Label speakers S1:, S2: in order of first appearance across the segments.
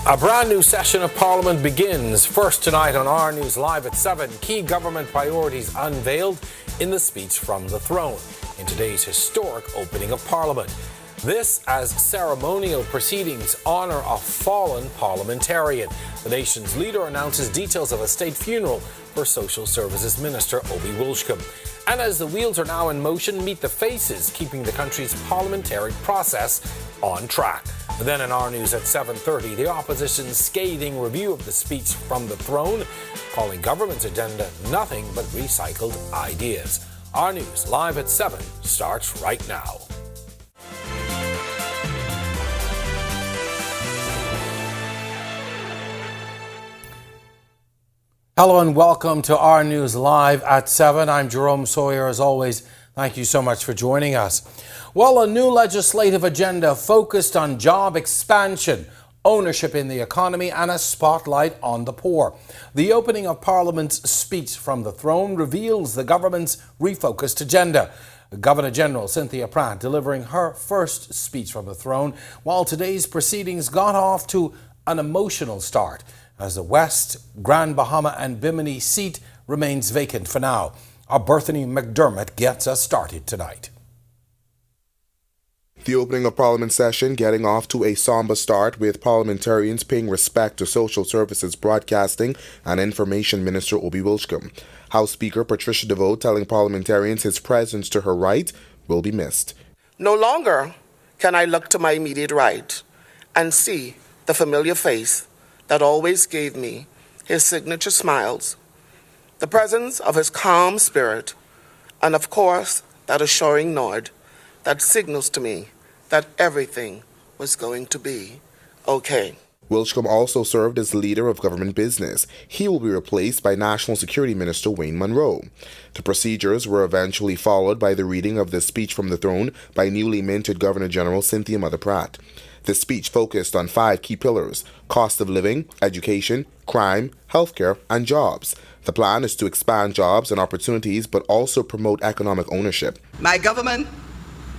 S1: A brand new session of Parliament begins. First tonight on Our News Live at 7. Key government priorities unveiled in the speech from the throne in today's historic opening of Parliament. This as ceremonial proceedings honour a fallen parliamentarian. The nation's leader announces details of a state funeral for Social Services Minister Obi Wilchcombe. And as the wheels are now in motion, meet the faces keeping the country's parliamentary process on track. Then in Our News at 7:30, the opposition's scathing review of the speech from the throne, calling government's agenda nothing but recycled ideas. Our News Live at 7 starts right now. Hello and welcome to Our News Live at 7. I'm Jerome Sawyer. As always, thank you so much for joining us. Well, a new legislative agenda focused on job expansion, ownership in the economy and a spotlight on the poor. The opening of Parliament's speech from the throne reveals the government's refocused agenda. Governor-General Cynthia Pratt delivering her first speech from the throne, while today's proceedings got off to an emotional start as the West, Grand Bahama and Bimini seat remains vacant for now. Our Berthany McDermott gets us started tonight.
S2: The opening of Parliament session getting off to a somber start with parliamentarians paying respect to Social Services Broadcasting and Information Minister Obi Wilchcombe. House Speaker Patricia DeVoe telling parliamentarians his presence to her right will be missed.
S3: No longer can I look to my immediate right and see the familiar face that always gave me his signature smiles, the presence of his calm spirit, and of course that assuring nod that signals to me that everything was going to be okay.
S2: Wilchcombe also served as leader of government business. He will be replaced by National Security Minister Wayne Munro. The procedures were eventually followed by the reading of the speech from the throne by newly minted Governor-General Cynthia Pratt. The speech focused on 5 key pillars: cost of living, education, crime, healthcare, and jobs. The plan is to expand jobs and opportunities, but also promote economic ownership.
S4: My government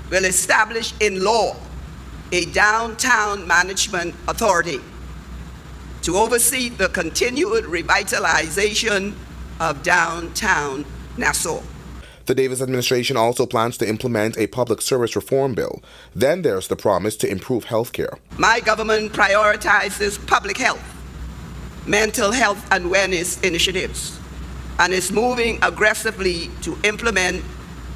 S4: will establish in law a downtown management authority to oversee the continued revitalization of downtown Nassau.
S2: The Davis administration also plans to implement a public service reform bill. Then there's the promise to improve health care.
S4: My government prioritizes public health, mental health and wellness initiatives, and is moving aggressively to implement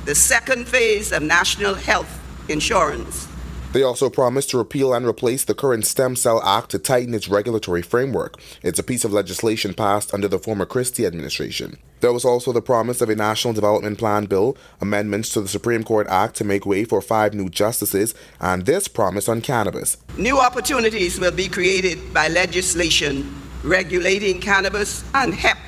S4: the second phase of National Health Insurance.
S2: They also promised to repeal and replace the current Stem Cell Act to tighten its regulatory framework. It's a piece of legislation passed under the former Christie administration. There was also the promise of a National Development Plan bill, amendments to the Supreme Court Act to make way for 5 new justices, and this promise on cannabis.
S4: New opportunities will be created by legislation regulating cannabis and hemp.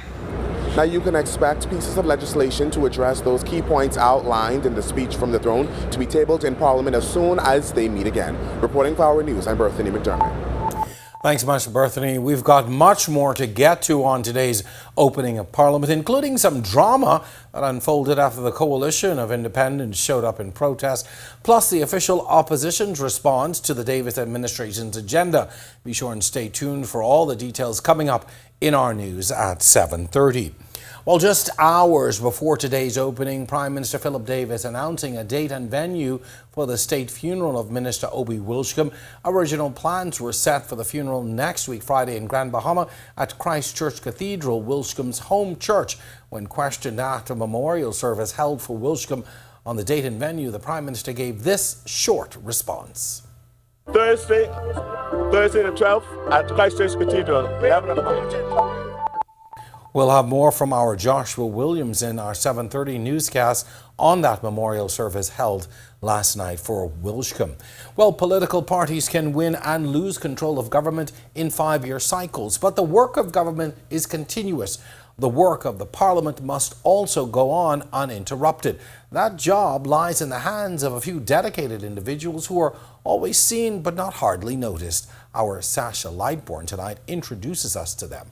S2: Now you can expect pieces of legislation to address those key points outlined in the speech from the throne to be tabled in Parliament as soon as they meet again. Reporting for Our News, I'm Berthany McDermott.
S1: Thanks much, Berthany. We've got much more to get to on today's opening of Parliament, including some drama that unfolded after the coalition of independents showed up in protest, plus the official opposition's response to the Davis administration's agenda. Be sure and stay tuned for all the details coming up in Our News at 7:30. Well, just hours before today's opening, Prime Minister Philip Davis announcing a date and venue for the state funeral of Minister Obi Wilchcombe. Original plans were set for the funeral next week, Friday, in Grand Bahama at Christ Church Cathedral, Wilchcombe's home church. When questioned after a memorial service held for Wilchcombe on the date and venue, the Prime Minister gave this short response.
S5: Thursday the 12th at Christ Church Cathedral, 11 o'clock.
S1: We'll have more from our Joshua Williams in our 7:30 newscast on that memorial service held last night for Wilchcombe. Well, political parties can win and lose control of government in 5-year cycles, but the work of government is continuous. The work of the Parliament must also go on uninterrupted. That job lies in the hands of a few dedicated individuals who are always seen but not hardly noticed. Our Sasha Lightbourne tonight introduces us to them.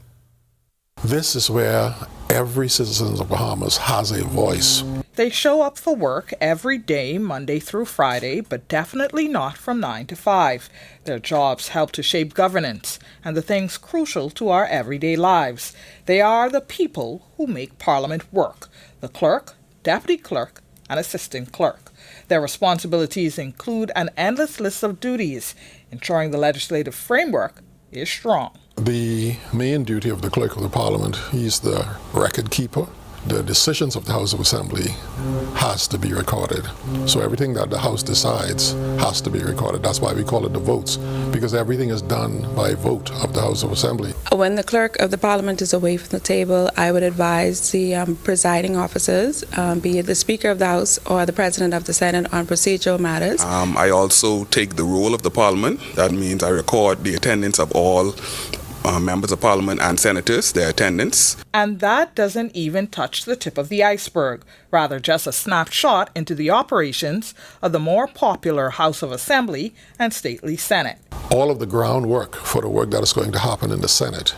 S6: This is where every citizen of the Bahamas has a voice. They show up for work every day, Monday through Friday, but definitely not from 9 to 5. Their jobs help to shape governance and the things crucial to our everyday lives. They are the people who make Parliament work: the clerk, deputy clerk, and assistant clerk. Their responsibilities include an endless list of duties, ensuring the legislative framework is strong.
S7: The main duty of the Clerk of the Parliament, he's the record keeper. The decisions of the House of Assembly has to be recorded. So everything that the House decides has to be recorded. That's why we call it the votes, because everything is done by vote of the House of Assembly.
S8: When the Clerk of the Parliament is away from the table, I would advise the presiding officers, be it the Speaker of the House or the President of the Senate, on procedural matters.
S9: I also take the role of the Parliament. That means I record the attendance of all members of Parliament and senators, their attendance.
S6: And that doesn't even touch the tip of the iceberg, rather just a snapshot into the operations of the more popular House of Assembly and Stately Senate.
S7: All of the groundwork for the work that is going to happen in the Senate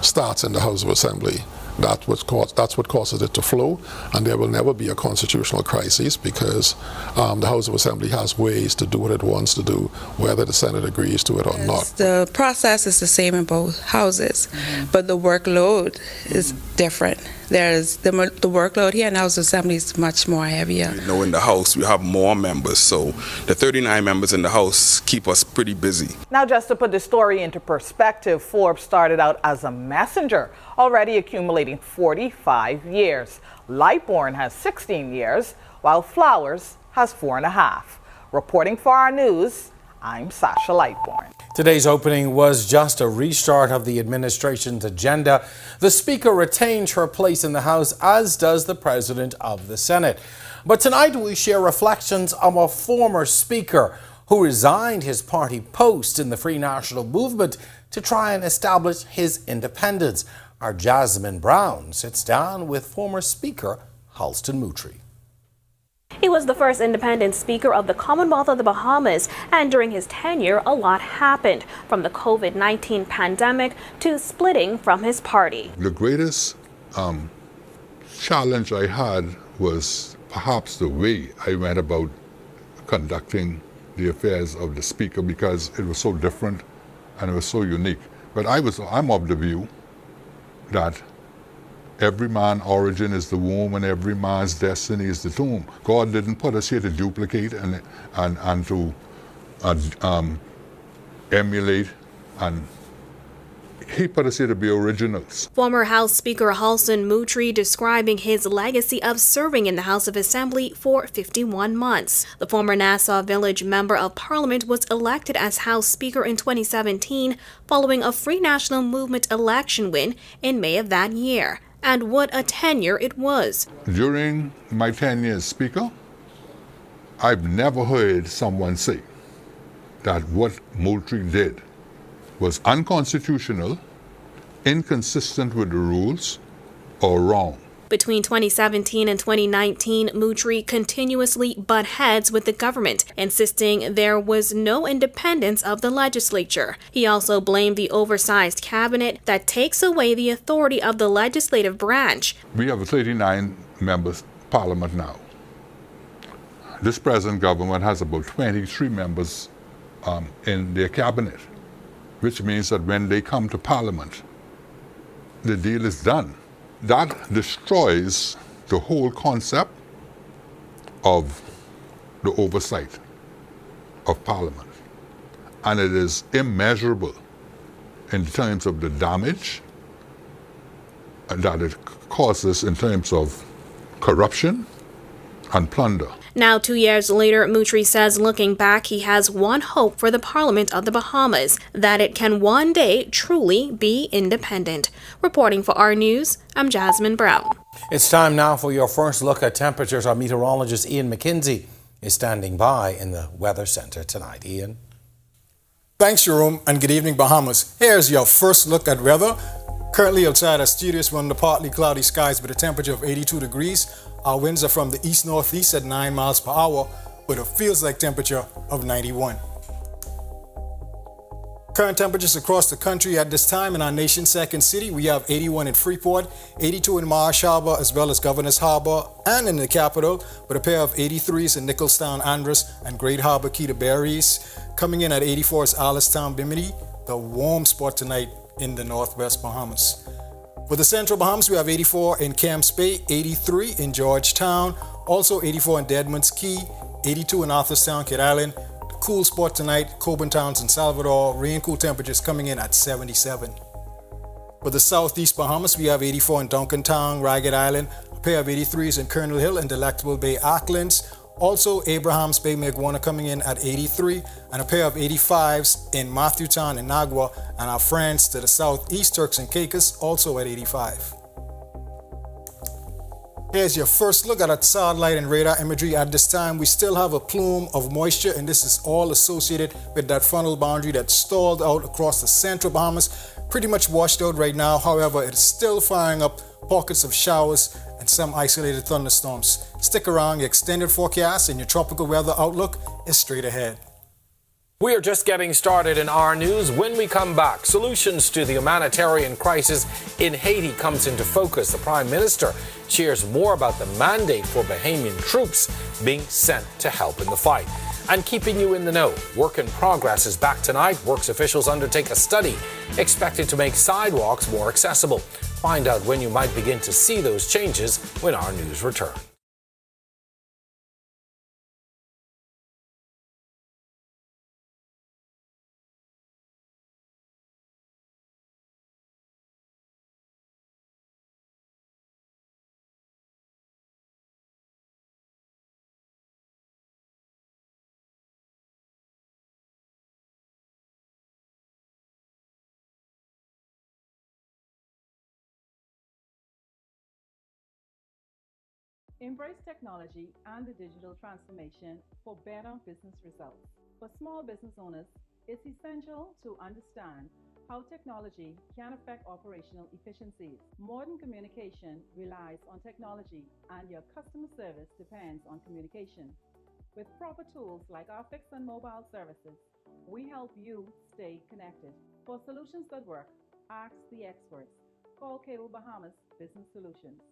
S7: starts in the House of Assembly. That's what causes it to flow, and there will never be a constitutional crisis because the House of Assembly has ways to do what it wants to do, whether the Senate agrees to it or not.
S8: The process is the same in both houses, but the workload is different. There's the workload here in the House of Assembly is much more heavier.
S9: You know, in the House we have more members, so the 39 members in the House keep us pretty busy.
S6: Now, just to put the story into perspective, Forbes started out as a messenger, already accumulating 45 years. Lightborn has 16 years, while Flowers has 4.5. Reporting for our news, I'm Sasha Lightborn.
S1: Today's opening was just a restart of the administration's agenda. The Speaker retains her place in the House, as does the President of the Senate. But tonight we share reflections of a former Speaker who resigned his party post in the Free National Movement to try and establish his independence. Our Jasmine Brown sits down with former Speaker Halston Moutry.
S10: He was the first independent speaker of the Commonwealth of the Bahamas, and during his tenure, a lot happened, from the COVID-19 pandemic to splitting from his party.
S11: The greatest challenge I had was perhaps the way I went about conducting the affairs of the speaker, because it was so different and it was so unique. But I'm of the view that every man's origin is the womb and every man's destiny is the tomb. God didn't put us here to duplicate and to emulate, and He put us here to be originals.
S10: Former House Speaker Halston Moutry describing his legacy of serving in the House of Assembly for 51 months. The former Nassau Village Member of Parliament was elected as House Speaker in 2017 following a Free National Movement election win in May of that year. And what a tenure it was.
S11: During my tenure as Speaker, I've never heard someone say that what Moultrie did was unconstitutional, inconsistent with the rules, or wrong.
S10: Between 2017 and 2019, Moutry continuously butt heads with the government, insisting there was no independence of the legislature. He also blamed the oversized cabinet that takes away the authority of the legislative branch.
S11: We have a 39-member parliament now. This present government has about 23 members in their cabinet, which means that when they come to parliament, the deal is done. That destroys the whole concept of the oversight of Parliament. And it is immeasurable in terms of the damage that it causes in terms of corruption and plunder.
S10: Now, 2 years later, Moutry says looking back, he has one hope for the Parliament of the Bahamas, that it can one day truly be independent. Reporting for Our News, I'm Jasmine Brown.
S1: It's time now for your first look at temperatures. Our meteorologist Ian McKenzie is standing by in the Weather Centre tonight. Ian?
S12: Thanks, Jerome, and good evening, Bahamas. Here's your first look at weather. Currently outside our studios, we're under partly cloudy skies with a temperature of 82 degrees. Our winds are from the east-northeast at 9 miles per hour with a feels-like temperature of 91. Current temperatures across the country at this time in our nation's second city. We have 81 in Freeport, 82 in Marsh Harbor, as well as Governor's Harbor, and in the capital, with a pair of 83s in Nicholstown, Andros, and Great Harbor, Key Berries. Coming in at 84 is Allenstown, Bimini, the warm spot tonight in the northwest Bahamas. For the central Bahamas, we have 84 in Camps Bay, 83 in Georgetown, also 84 in Deadman's Key, 82 in Arthurstown, Kid Island. Cool spot tonight, Coburn Towns and Salvador. Rain cool temperatures coming in at 77. For the southeast Bahamas, we have 84 in Duncantown, Ragged Island, a pair of 83s in Colonel Hill and Delectable Bay, Aucklands. Also, Abrahams Bay, Maguana coming in at 83, and a pair of 85s in Matthewtown and Nagua, and our friends to the southeast, Turks and Caicos, also at 85. Here's your first look at our satellite and radar imagery. At this time, we still have a plume of moisture, and this is all associated with that frontal boundary that stalled out across the central Bahamas. Pretty much washed out right now. However, it's still firing up pockets of showers and some isolated thunderstorms. Stick around. Your extended forecast and your tropical weather outlook is straight ahead.
S1: We are just getting started in our news. When we come back, solutions to the humanitarian crisis in Haiti comes into focus. The Prime Minister shares more about the mandate for Bahamian troops being sent to help in the fight. And keeping you in the know, Work in Progress is back tonight. Works officials undertake a study expected to make sidewalks more accessible. Find out when you might begin to see those changes when our news returns.
S13: Embrace technology and the digital transformation for better business results. For small business owners, it's essential to understand how technology can affect operational efficiencies. Modern communication relies on technology, and your customer service depends on communication. With proper tools like our fixed and mobile services, we help you stay connected. For solutions that work, ask the experts. Call Cable Bahamas Business Solutions.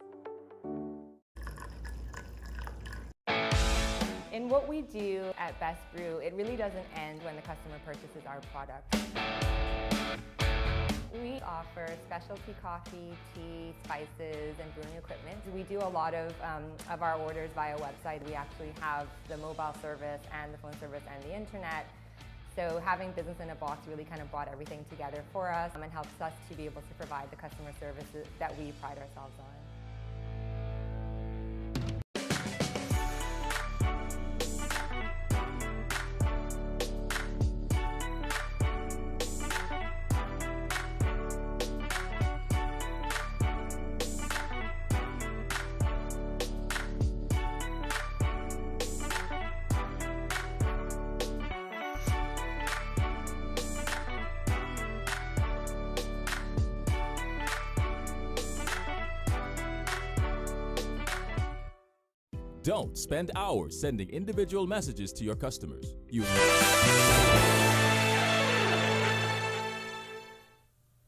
S14: In what we do at Best Brew, it really doesn't end when the customer purchases our product. We offer specialty coffee, tea, spices, and brewing equipment. We do a lot of our orders via website. We actually have the mobile service and the phone service and the internet. So having business in a box really kind of brought everything together for us and helps us to be able to provide the customer services that we pride ourselves on.
S15: Don't spend hours sending individual messages to your customers.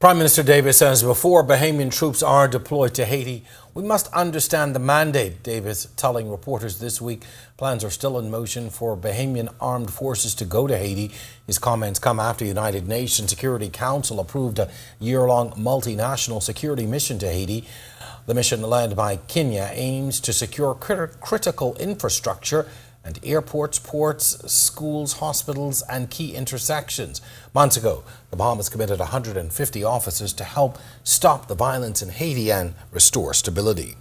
S1: Prime Minister Davis says before Bahamian troops are deployed to Haiti, we must understand the mandate. Davis telling reporters this week plans are still in motion for Bahamian armed forces to go to Haiti. His comments come after the United Nations Security Council approved a year-long multinational security mission to Haiti. The mission, led by Kenya, aims to secure critical infrastructure and airports, ports, schools, hospitals, and key intersections. Months ago, the Bahamas committed 150 officers to help stop the violence in Haiti and restore stability.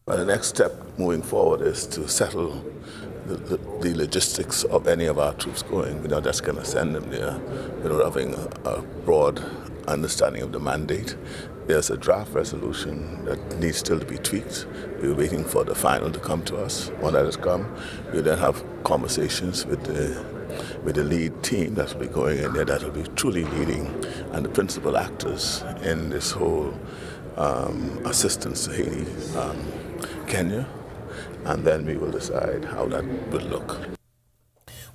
S16: Well, the next step moving forward is to settle the logistics of any of our troops going. We're not just going to send them there without having a broad understanding of the mandate. There's a draft resolution that needs still to be tweaked. We're waiting for the final to come to us. When that has come, we'll then have conversations with the lead team that will be going in there, that will be truly leading and the principal actors in this whole assistance to Haiti, Kenya, and then we will decide how that will look.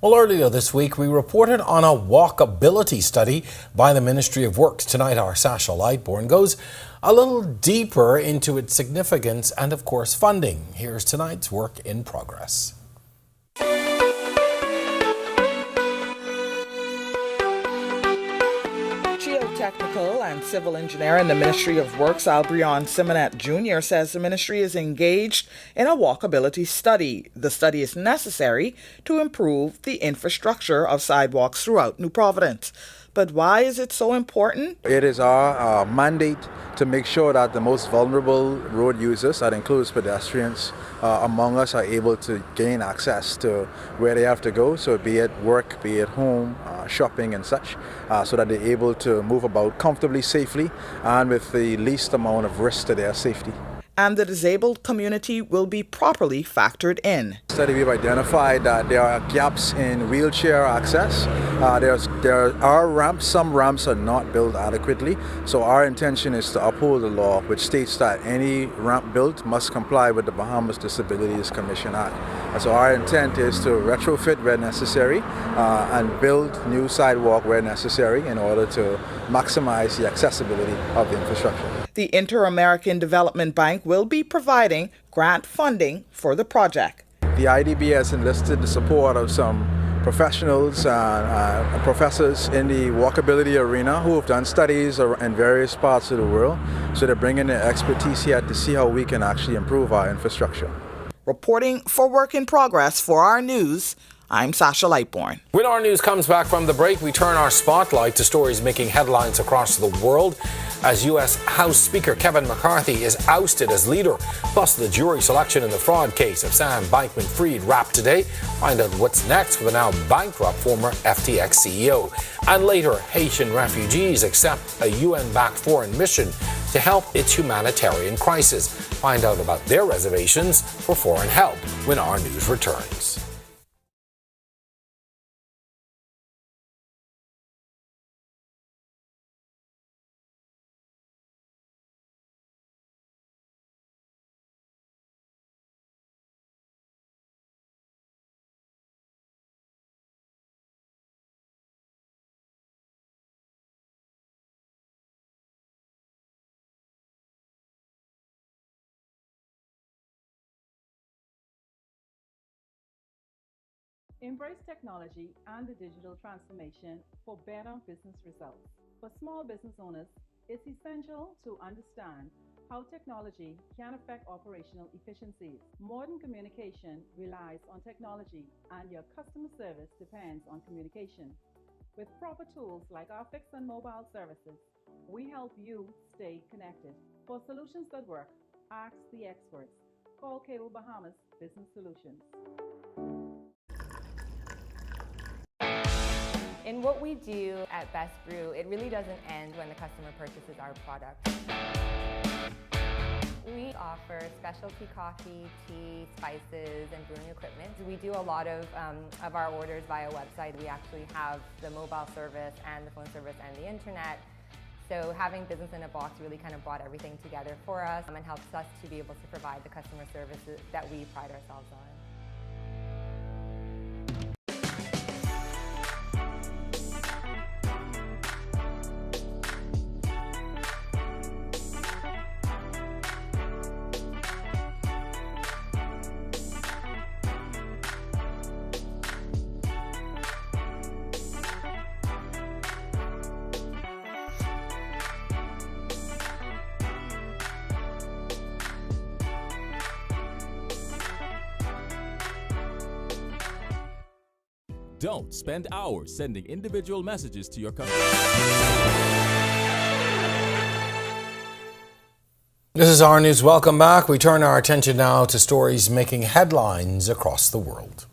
S1: Well, earlier this week, we reported on a walkability study by the Ministry of Works. Tonight, our Sasha Lightbourne goes a little deeper into its significance and, of course, funding. Here's tonight's work in progress.
S6: Technical and civil engineer in the Ministry of Works, Albrion Simonet Jr., says the ministry is engaged in a walkability study. The study is necessary to improve the infrastructure of sidewalks throughout New Providence. But why is it so important?
S17: It is our mandate to make sure that the most vulnerable road users, that includes pedestrians, among us, are able to gain access to where they have to go, so be it work, be it home, shopping and such, so that they're able to move about comfortably, safely, and with the least amount of risk to their safety.
S6: And the disabled community will be properly factored in.
S17: Study, we've identified that there are gaps in wheelchair access. There are ramps. Some ramps are not built adequately. So our intention is to uphold the law, which states that any ramp built must comply with the Bahamas Disabilities Commission Act. And so our intent is to retrofit where necessary and build new sidewalk where necessary in order to maximize the accessibility of the infrastructure.
S6: The Inter-American Development Bank will be providing grant funding for the project.
S17: The IDB has enlisted the support of some professionals and professors in the walkability arena who have done studies in various parts of the world. So they're bringing their expertise here to see how we can actually improve our infrastructure.
S6: Reporting for Work in Progress for Our News, I'm Sasha Lightbourne.
S1: When Our News comes back from the break, we turn our spotlight to stories making headlines across the world as U.S. House Speaker Kevin McCarthy is ousted as leader. Plus, the jury selection in the fraud case of Sam Bankman-Fried wrapped today. Find out what's next for the now bankrupt former FTX CEO. And later, Haitian refugees accept a UN-backed foreign mission to help its humanitarian crisis. Find out about their reservations for foreign help when Our News returns.
S13: Embrace technology and the digital transformation for better business results. For small business owners, it's essential to understand how technology can affect operational efficiencies. Modern communication relies on technology, and your customer service depends on communication. With proper tools like our fixed and mobile services, we help you stay connected. For solutions that work, ask the experts. Call Cable Bahamas Business Solutions.
S14: In what we do at Best Brew, it really doesn't end when the customer purchases our product. We offer specialty coffee, tea, spices, and brewing equipment. We do a lot of our orders via website. We actually have the mobile service and the phone service and the internet. So having business in a box really kind of brought everything together for us and helps us to be able to provide the customer services that we pride ourselves on.
S15: Don't spend hours sending individual messages to your customers.
S1: This is Our News. Welcome back. We turn our attention now to stories making headlines across the world.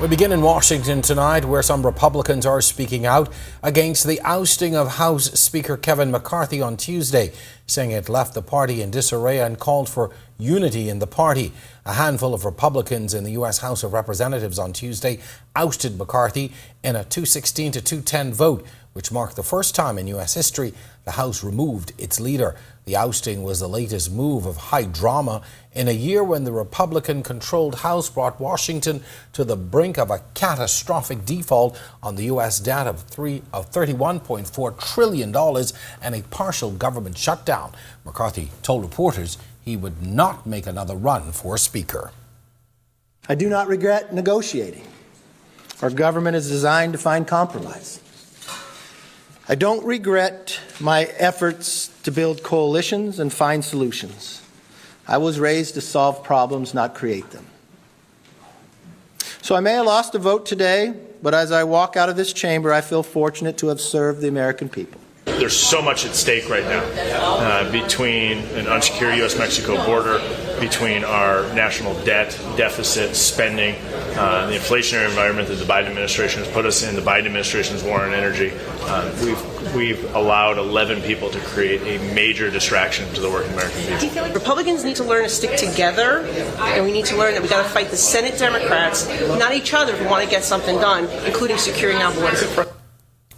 S1: We begin in Washington tonight, where some Republicans are speaking out against the ousting of House Speaker Kevin McCarthy on Tuesday, saying it left the party in disarray and called for unity in the party. A handful of Republicans in the U.S. House of Representatives on Tuesday ousted McCarthy in a 216 to 210 vote, which marked the first time in U.S. history the House removed its leader. The ousting was the latest move of high drama in a year when the Republican-controlled House brought Washington to the brink of a catastrophic default on the U.S. debt of $31.4 trillion and a partial government shutdown. McCarthy told reporters he would not make another run for Speaker.
S18: I do not regret negotiating. Our government is designed to find compromise. I don't regret my efforts to build coalitions and find solutions. I was raised to solve problems, not create them. So I may have lost a vote today, but as I walk out of this chamber, I feel fortunate to have served the American people.
S19: There's so much at stake right now between an unsecured U.S.-Mexico border, between our national debt, deficit, spending, the inflationary environment that the Biden administration has put us in, the Biden administration's war on energy. We've allowed 11 people to create a major distraction to the working American people.
S20: Do you feel like Republicans need to learn to stick together, and we need to learn that we got to fight the Senate Democrats, not each other, if we want to get something done, including securing our borders?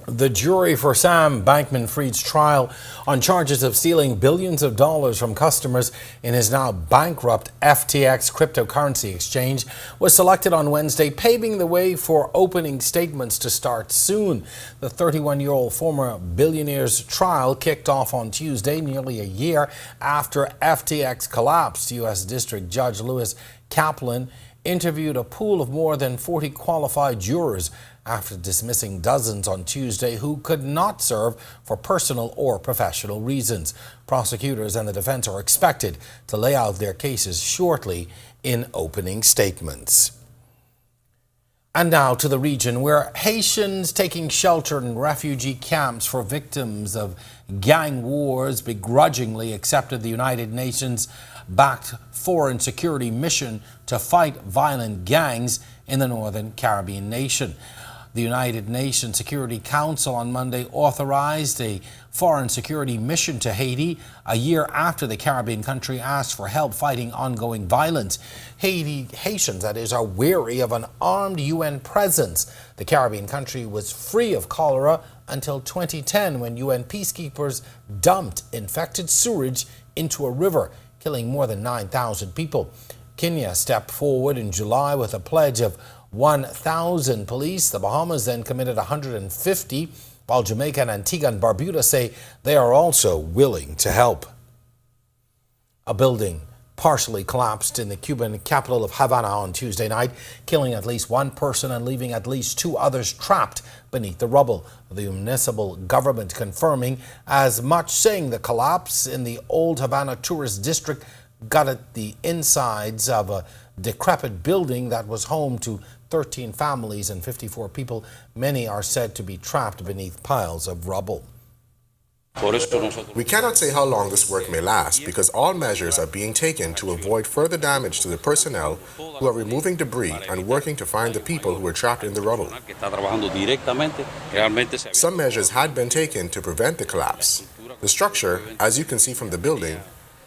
S1: The jury for Sam Bankman-Fried's trial on charges of stealing billions of dollars from customers in his now bankrupt FTX cryptocurrency exchange was selected on Wednesday, paving the way for opening statements to start soon. The 31-year-old former billionaire's trial kicked off on Tuesday, nearly a year after FTX collapsed. U.S. District Judge Lewis Kaplan interviewed a pool of more than 40 qualified jurors after dismissing dozens on Tuesday who could not serve for personal or professional reasons. Prosecutors and the defense are expected to lay out their cases shortly in opening statements. And now to the region where Haitians taking shelter in refugee camps for victims of gang wars begrudgingly accepted the United Nations-backed foreign security mission to fight violent gangs in the Northern Caribbean nation. The United Nations Security Council on Monday authorized a foreign security mission to Haiti a year after the Caribbean country asked for help fighting ongoing violence. Haitians, that is, are wary of an armed UN presence. The Caribbean country was free of cholera until 2010 when UN peacekeepers dumped infected sewage into a river, killing more than 9,000 people. Kenya stepped forward in July with a pledge of 1,000 police. The Bahamas then committed 150, while Jamaica and Antigua and Barbuda say they are also willing to help. A building partially collapsed in the Cuban capital of Havana on Tuesday night, killing at least one person and leaving at least two others trapped beneath the rubble. The municipal government confirming as much, saying the collapse in the old Havana tourist district gutted the insides of a decrepit building that was home to 13 families and 54 people. Many are said to be trapped beneath piles of rubble.
S2: We cannot say how long this work may last because all measures are being taken to avoid further damage to the personnel who are removing debris and working to find the people who are trapped in the rubble. Some measures had been taken to prevent the collapse. The structure, as you can see from the building,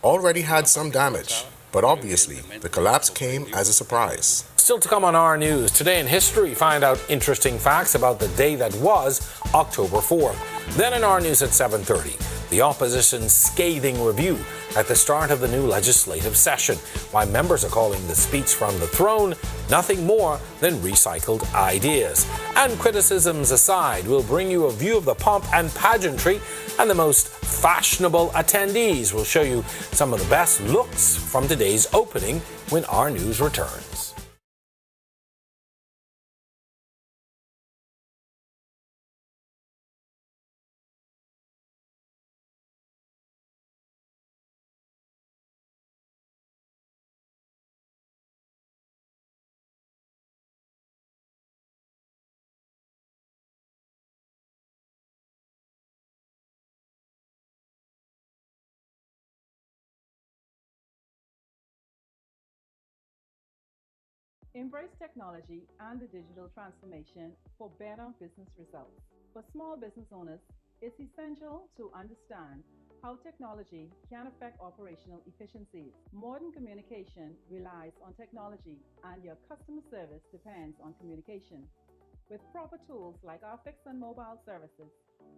S2: already had some damage, but obviously the collapse came as a surprise.
S1: Still to come on Our News. Today in history, find out interesting facts about the day that was October 4th. Then in Our News at 7:30, the opposition's scathing review at the start of the new legislative session. Why members are calling the speech from the throne nothing more than recycled ideas. And criticisms aside, we'll bring you a view of the pomp and pageantry and the most fashionable attendees. We'll show you some of the best looks from today's opening when Our News returns.
S13: Embrace technology and the digital transformation for better business results. For small business owners, it's essential to understand how technology can affect operational efficiencies. Modern communication relies on technology, and your customer service depends on communication. With proper tools like our fixed and mobile services,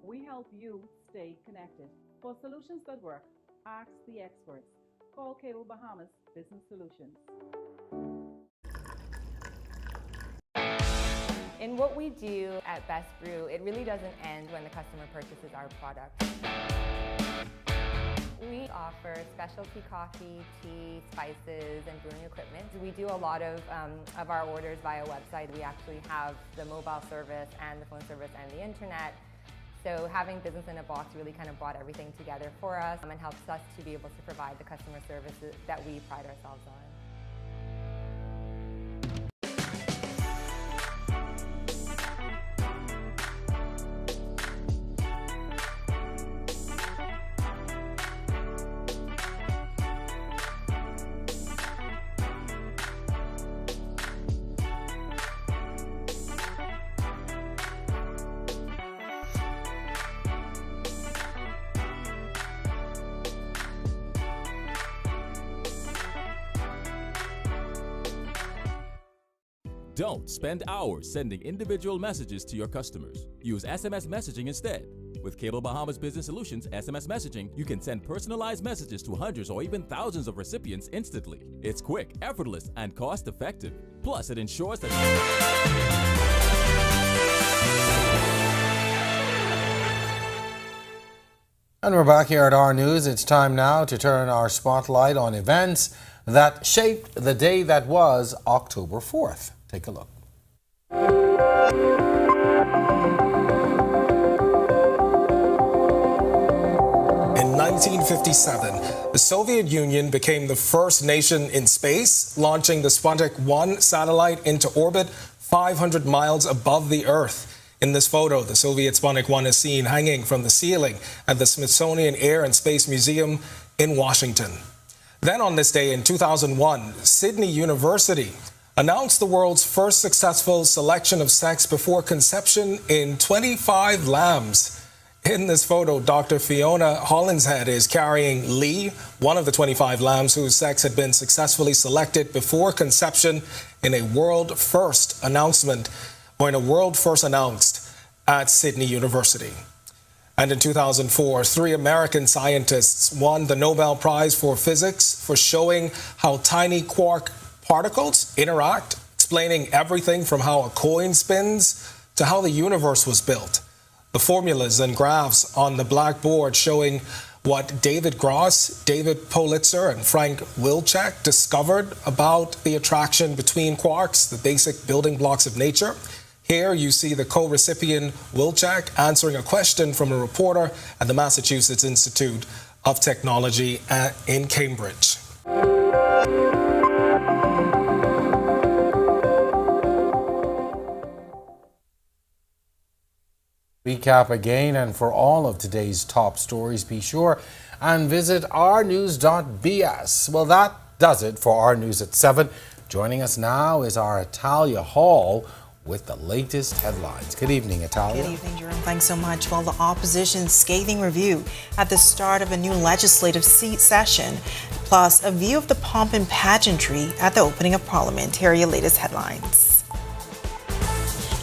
S13: We help you stay connected. For solutions that work, ask the experts. Call Cable Bahamas Business Solutions.
S14: In what we do at Best Brew, it really doesn't end when the customer purchases our product. We offer specialty coffee, tea, spices, and brewing equipment. We do a lot of our orders via website. We actually have the mobile service and the phone service and the internet. So having business in a box really kind of brought everything together for us and helps us to be able to provide the customer services that we pride ourselves on.
S15: Don't spend hours sending individual messages to your customers. Use SMS messaging instead. With Cable Bahamas Business Solutions SMS messaging, you can send personalized messages to hundreds or even thousands of recipients instantly. It's quick, effortless, and cost-effective. Plus, it ensures that...
S1: And we're back here at Our News. It's time now to turn our spotlight on events that shaped the day that was October 4th. Take a look.
S21: In 1957, the Soviet Union became the first nation in space, launching the Sputnik 1 satellite into orbit 500 miles above the Earth. In this photo, the Soviet Sputnik 1 is seen hanging from the ceiling at the Smithsonian Air and Space Museum in Washington. Then on this day in 2001, Sydney University announced the world's first successful selection of sex before conception in 25 lambs. In this photo, Dr. Fiona Hollinshead is carrying Lee, one of the 25 lambs whose sex had been successfully selected before conception in a world first announced at Sydney University. And in 2004, 3 American scientists won the Nobel Prize for Physics for showing how tiny quark particles interact, explaining everything from how a coin spins to how the universe was built. The formulas and graphs on the blackboard showing what David Gross, David Pulitzer, and Frank Wilczek discovered about the attraction between quarks, the basic building blocks of nature. Here you see the co-recipient Wilczek answering a question from a reporter at the Massachusetts Institute of Technology in Cambridge.
S1: Recap again, and for all of today's top stories, be sure and visit ournews.bs. Well, that does it for Our News at 7. Joining us now is our Italia Hall with the latest headlines. Good evening, Italia.
S22: Good evening, Jerome. Thanks so much. Well, the opposition's scathing review at the start of a new legislative session, plus a view of the pomp and pageantry at the opening of Parliament. Here are your latest headlines.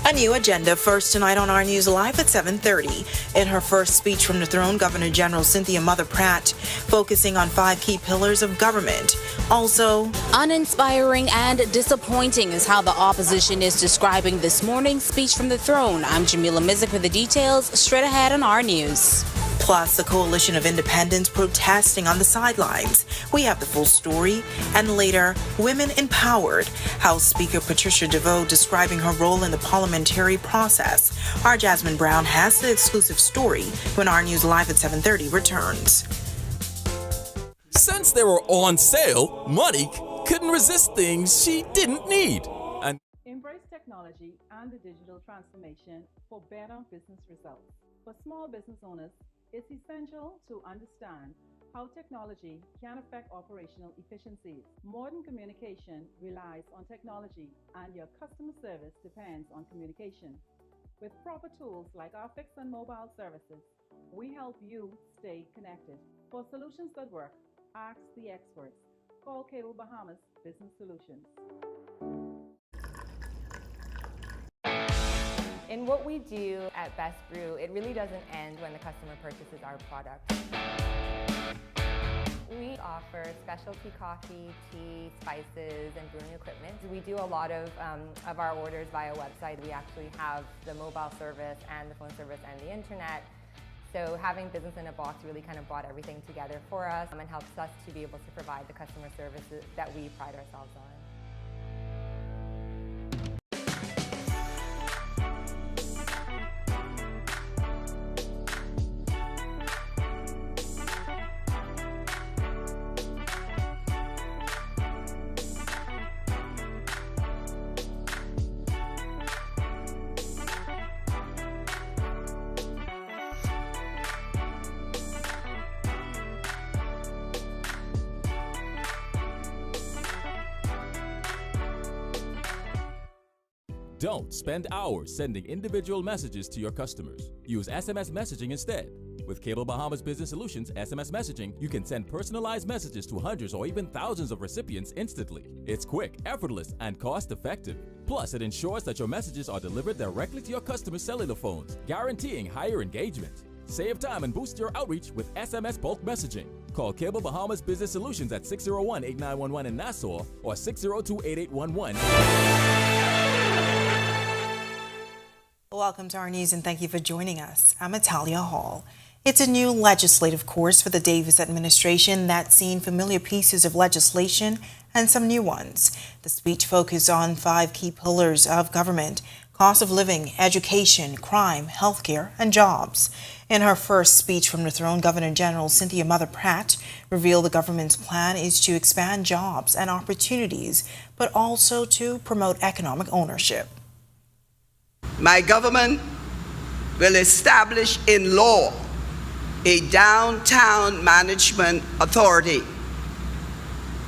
S22: A new agenda first tonight on Our News Live at 7:30. In her first speech from the throne, Governor General Cynthia Mother Pratt focusing on 5 key pillars of government. Also,
S23: uninspiring and disappointing is how the opposition is describing this morning's speech from the throne. I'm Jamila Mizik with the details straight ahead on Our News.
S22: Plus, the coalition of independents protesting on the sidelines. We have the full story. And later, women empowered. House Speaker Patricia DeVoe describing her role in the parliamentary process. Our Jasmine Brown has the exclusive story when Our News Live at 7:30 returns.
S15: Since they were on sale, Monique couldn't resist things she didn't need. And
S13: Embrace technology and the digital transformation for better business results. For small business owners, it's essential to understand how technology can affect operational efficiencies. Modern communication relies on technology, and your customer service depends on communication. With proper tools like our fixed and mobile services, we help you stay connected. For solutions that work, ask the experts. Call Cable Bahamas Business Solutions.
S14: In what we do at Best Brew, it really doesn't end when the customer purchases our product. We offer specialty coffee, tea, spices, and brewing equipment. We do a lot of our orders via website. We actually have the mobile service and the phone service and the internet. So having business in a box really kind of brought everything together for us and helps us to be able to provide the customer services that we pride ourselves on.
S15: Don't spend hours sending individual messages to your customers. Use SMS messaging instead. With Cable Bahamas Business Solutions SMS messaging, you can send personalized messages to hundreds or even thousands of recipients instantly. It's quick, effortless, and cost-effective. Plus, it ensures that your messages are delivered directly to your customers' cellular phones, guaranteeing higher engagement. Save time and boost your outreach with SMS bulk messaging. Call Cable Bahamas Business Solutions at 601-8911 in Nassau or 602-8811.
S22: Welcome to our news and thank you for joining us. I'm Natalia Hall. It's a new legislative course for the Davis administration that's seen familiar pieces of legislation and some new ones. The speech focused on 5 key pillars of government: cost of living, education, crime, healthcare, and jobs. In her first speech from the throne, Governor General Cynthia Mother Pratt revealed the government's plan is to expand jobs and opportunities, but also to promote economic ownership.
S3: My government will establish in law a downtown management authority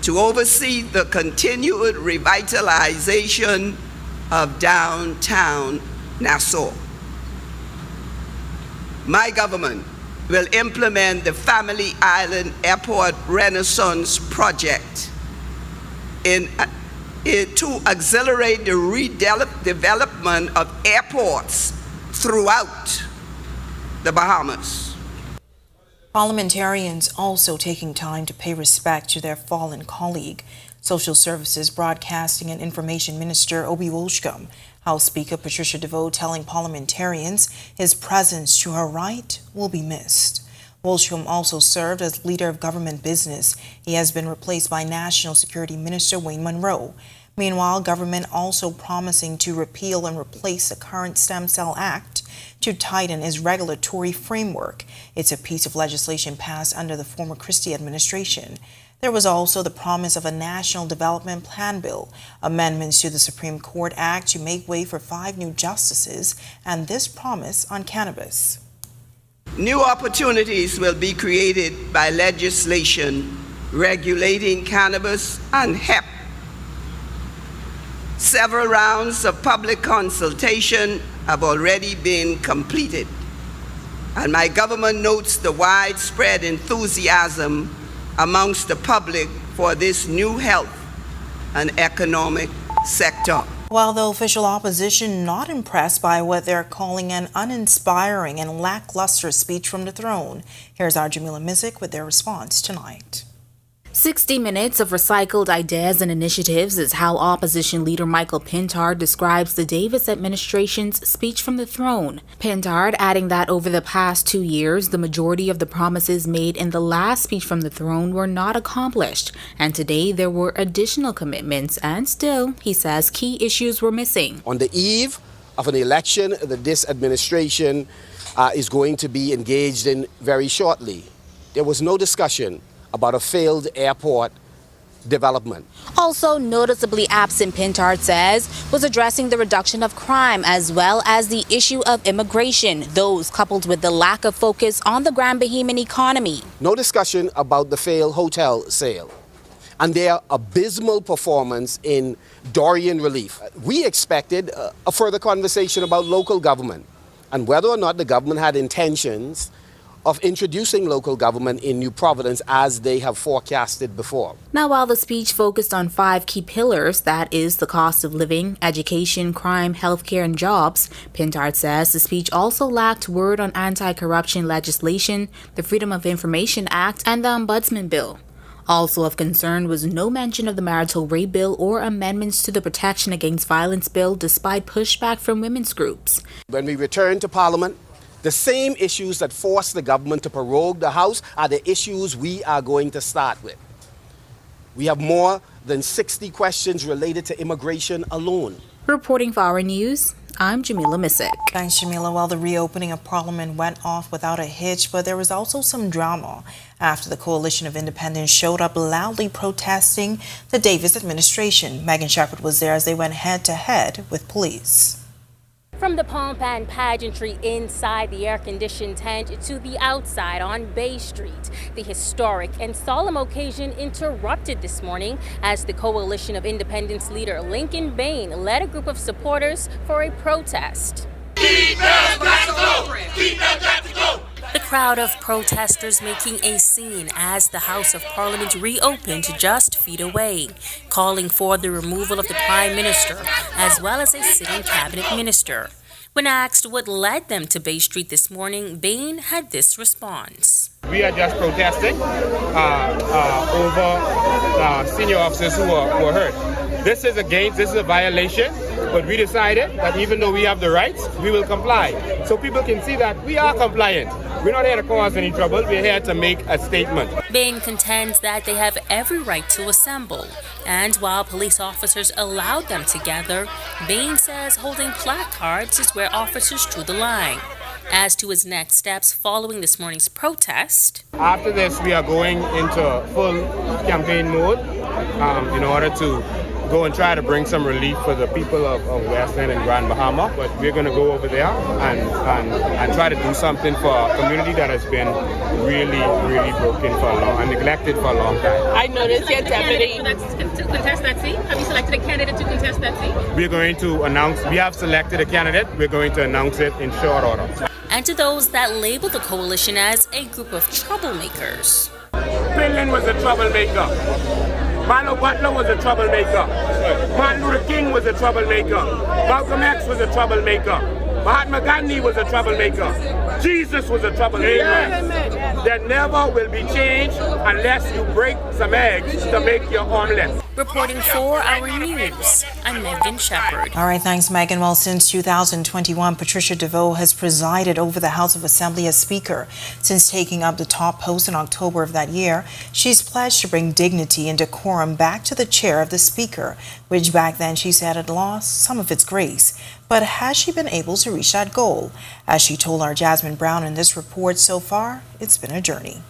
S3: to oversee the continued revitalization of downtown Nassau. My government will implement the Family Island Airport Renaissance Project to accelerate the redevelopment of airports throughout the Bahamas.
S22: Parliamentarians also taking time to pay respect to their fallen colleague. Social Services, Broadcasting and Information Minister Obi Wilchcombe, House Speaker Patricia DeVoe telling parliamentarians his presence to her right will be missed. Wilchcombe also served as leader of government business. He has been replaced by National Security Minister Wayne Monroe. Meanwhile, government also promising to repeal and replace the current Stem Cell Act to tighten its regulatory framework. It's a piece of legislation passed under the former Christie administration. There was also the promise of a National Development Plan bill, amendments to the Supreme Court Act to make way for 5 new justices, and this promise on cannabis.
S3: New opportunities will be created by legislation regulating cannabis and hemp. Several rounds of public consultation have already been completed, and my government notes the widespread enthusiasm amongst the public for this new health and economic sector.
S22: While the official opposition not impressed by what they're calling an uninspiring and lackluster speech from the throne. Here's our Jamila Mizik with their response tonight.
S23: 60 minutes of recycled ideas and initiatives is how opposition leader Michael Pintard describes the Davis administration's speech from the throne. Pintard adding that over the past 2 years, the majority of the promises made in the last speech from the throne were not accomplished, and today there were additional commitments, and still, he says, key issues were missing.
S4: On the eve of an election that this administration is going to be engaged in very shortly, there was no discussion about a failed airport development.
S23: Also noticeably absent, Pintard says, was addressing the reduction of crime as well as the issue of immigration, those coupled with the lack of focus on the Grand Bahamian economy.
S4: No discussion about the failed hotel sale and their abysmal performance in Dorian relief. We expected a further conversation about local government and whether or not the government had intentions of introducing local government in New Providence as they have forecasted before.
S23: Now, while the speech focused on 5 key pillars, that is the cost of living, education, crime, healthcare, and jobs, Pintard says the speech also lacked word on anti-corruption legislation, the Freedom of Information Act, and the Ombudsman Bill. Also of concern was no mention of the marital rape bill or amendments to the Protection Against Violence bill, despite pushback from women's groups.
S4: When we return to Parliament, the same issues that forced the government to prorogue the House are the issues we are going to start with. We have more than 60 questions related to immigration alone.
S23: Reporting for Our News, I'm Jamila Missick.
S22: Thanks, Jamila. Well, the reopening of Parliament went off without a hitch, but there was also some drama after the Coalition of Independents showed up loudly protesting the Davis administration. Megan Shepherd was there as they went head-to-head with police.
S5: From the pomp and pageantry inside the air-conditioned tent to the outside on Bay Street, the historic and solemn occasion interrupted this morning as the Coalition of Independents leader Lincoln Bain led a group of supporters for a protest. The crowd of protesters making a scene as the House of Parliament reopened just feet away, calling for the removal of the Prime Minister as well as a sitting cabinet minister. When asked what led them to Bay Street this morning, Bain had this response.
S7: We are just protesting over senior officers who were hurt. This is a violation, but we decided that even though we have the rights, we will comply. So people can see that we are compliant. We're not here to cause any trouble. We're here to make a statement.
S5: Bain contends that they have every right to assemble. And while police officers allowed them to gather, Bain says holding placards is where officers drew the line. As to his next steps following this morning's protest.
S7: After this, we are going into full campaign mode in order to go and try to bring some relief for the people of West End and Grand Bahama. But we're going to go over there and try to do something for a community that has been really broken and neglected for a long time.
S5: I noticed your deputy to contest that seat. Have you selected a candidate to contest that seat?
S7: We're going to announce, we have selected a candidate. We're going to announce it in short order.
S5: And to those that label the coalition as a group of troublemakers.
S7: Finland was a troublemaker. Mano Butler was a troublemaker. Martin Luther King was a troublemaker. Malcolm X was a troublemaker. Mahatma Gandhi was a troublemaker. Jesus was a troublemaker. Yes. That never will be changed unless you break some eggs to make your omelet.
S5: Reporting for Our News, I'm Megan Shepherd.
S22: All right, thanks, Megan. Well, since 2021, Patricia DeVoe has presided over the House of Assembly as Speaker. Since taking up the top post in October of that year, she's pledged to bring dignity and decorum back to the chair of the Speaker, which back then she said had lost some of its grace. But has she been able to reach that goal? As she told our Jasmine Brown in this report, so far, it's been a journey.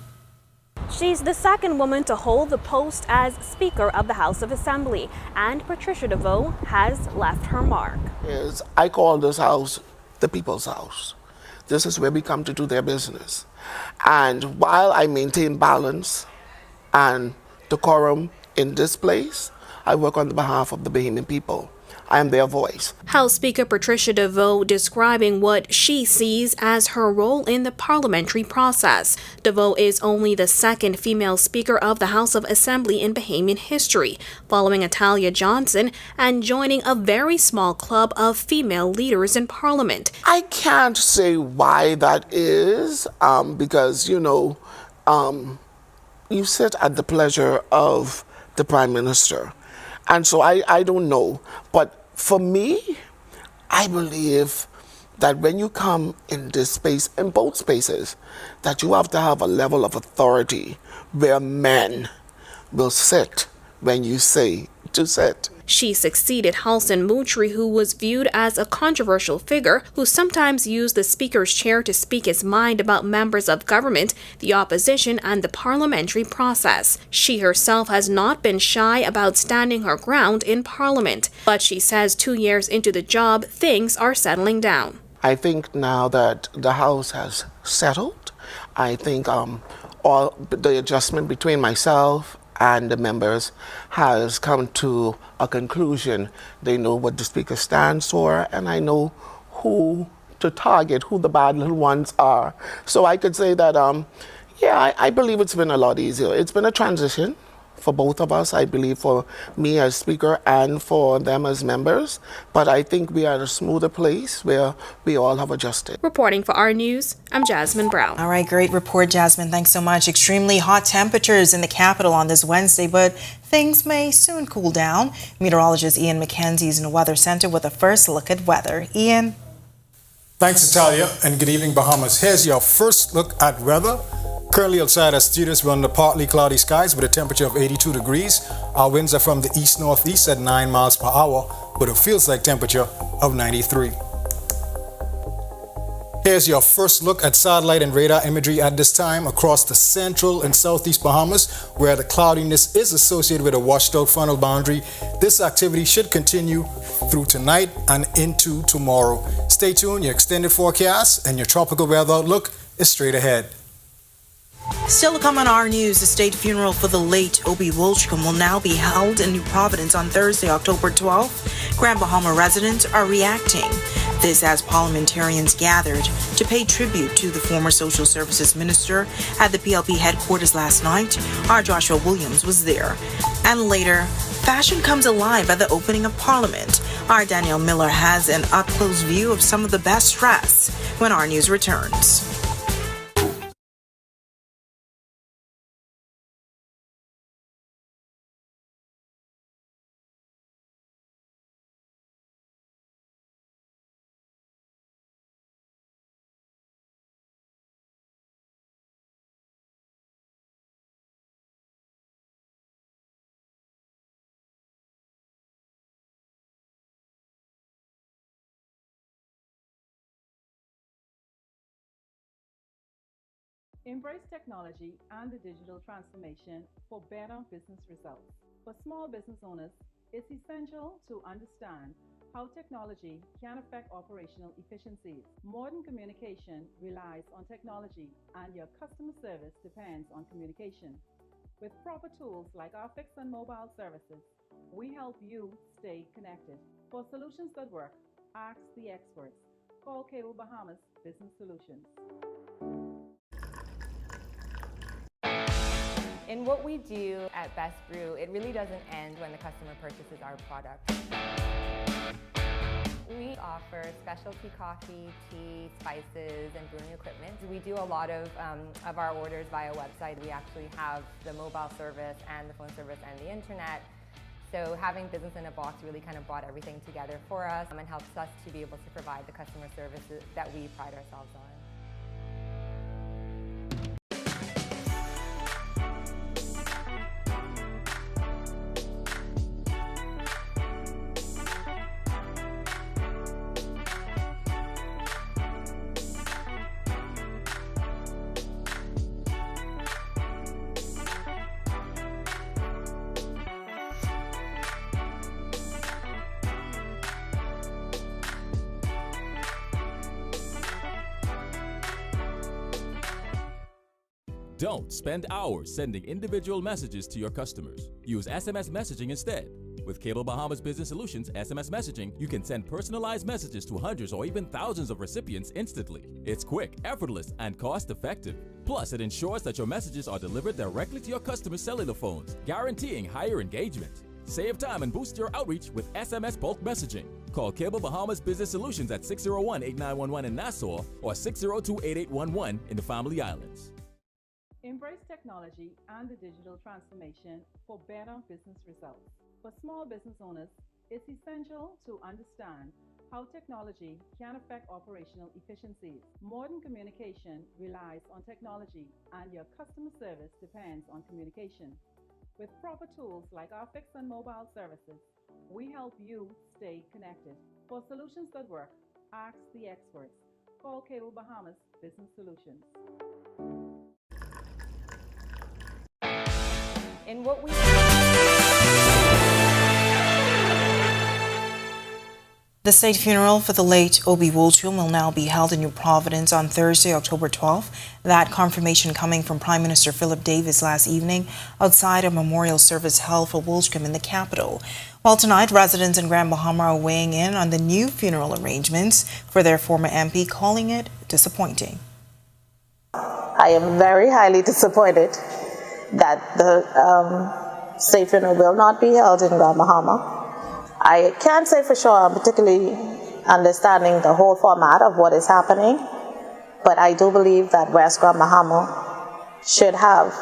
S10: She's the second woman to hold the post as Speaker of the House of Assembly, and Patricia DeVoe has left her mark.
S8: I call this house the people's house. This is where we come to do their business. And while I maintain balance and decorum in this place, I work on the behalf of the Bahamian people. I am their voice.
S10: House Speaker Patricia DeVoe describing what she sees as her role in the parliamentary process. DeVoe is only the second female Speaker of the House of Assembly in Bahamian history, following Atalia Johnson and joining a very small club of female leaders in Parliament.
S8: I can't say why that is, because, you sit at the pleasure of the Prime Minister. And so I don't know. But for me, I believe that when you come in this space, in both spaces, that you have to have a level of authority where men will sit when you say to sit.
S10: She succeeded Halson Moutry, who was viewed as a controversial figure who sometimes used the Speaker's chair to speak his mind about members of government, the opposition, and the parliamentary process. She herself has not been shy about standing her ground in Parliament, but she says 2 years into the job, things are settling down.
S8: I think now that the House has settled, I think all the adjustment between myself and the members has come to a conclusion. They know what the Speaker stands for, and I know who to target who the bad little ones are. So I could say that, I believe it's been a lot easier. It's been a transition for both of us, I believe, for me as speaker and for them as members. But I think we are at a smoother place where we all have adjusted.
S10: Reporting for Our News, I'm Jasmine Brown.
S22: All right, great report, Jasmine. Thanks so much. Extremely hot temperatures in the capital on this Wednesday, but things may soon cool down. Meteorologist Ian McKenzie is in the Weather Center with a first look at weather. Ian?
S21: Thanks, Natalia, and good evening, Bahamas. Here's your first look at weather. Currently outside our studios, we're under partly cloudy skies with a temperature of 82 degrees. Our winds are from the east-northeast at 9 miles per hour with a feels-like temperature of 93. Here's your first look at satellite and radar imagery at this time across the central and southeast Bahamas, where the cloudiness is associated with a washed-out frontal boundary. This activity should continue through tonight and into tomorrow. Stay tuned. Your extended forecast and your tropical weather outlook is straight ahead.
S22: Still to come on Our News, the state funeral for the late Obi Wilchcombe will now be held in New Providence on Thursday, October 12th. Grand Bahama residents are reacting. This as parliamentarians gathered to pay tribute to the former social services minister at the PLP headquarters last night. Our Joshua Williams was there. And later, fashion comes alive at the opening of Parliament. Our Danielle Miller has an up-close view of some of the best dress when Our News returns.
S13: Embrace technology and the digital transformation for better business results. For small business owners, it's essential to understand how technology can affect operational efficiencies. Modern communication relies on technology, and your customer service depends on communication. With proper tools like our fixed and mobile services, we help you stay connected. For solutions that work, ask the experts. Call Cable Bahamas Business Solutions.
S14: In what we do at Best Brew, it really doesn't end when the customer purchases our product. We offer specialty coffee, tea, spices, and brewing equipment. We do a lot of our orders via website. We actually have the mobile service and the phone service and the internet. So having business in a box really kind of brought everything together for us and helps us to be able to provide the customer services that we pride ourselves on.
S15: Don't spend hours sending individual messages to your customers. Use SMS messaging instead. With Cable Bahamas Business Solutions SMS messaging, you can send personalized messages to hundreds or even thousands of recipients instantly. It's quick, effortless, and cost-effective. Plus, it ensures that your messages are delivered directly to your customers' cellular phones, guaranteeing higher engagement. Save time and boost your outreach with SMS bulk messaging. Call Cable Bahamas Business Solutions at 601-8911 in Nassau or 602-8811 in the Family Islands.
S13: Embrace technology and the digital transformation for better business results. For small business owners, it's essential to understand how technology can affect operational efficiencies. Modern communication relies on technology, and your customer service depends on communication. With proper tools like our fixed and mobile services, we help you stay connected. For solutions that work, ask the experts. Call Cable Bahamas Business Solutions.
S14: In what we
S22: The state funeral for the late Obi Wilchcombe will now be held in New Providence on Thursday, October 12th. That confirmation coming from Prime Minister Philip Davis last evening outside a memorial service held for Wilchcombe in the capital. While tonight, residents in Grand Bahama are weighing in on the new funeral arrangements for their former MP, calling it disappointing.
S9: I am very highly disappointed that the state funeral will not be held in Grand Bahama. I can't say for sure I'm particularly understanding the whole format of what is happening, but I do believe that West Grand Bahama should have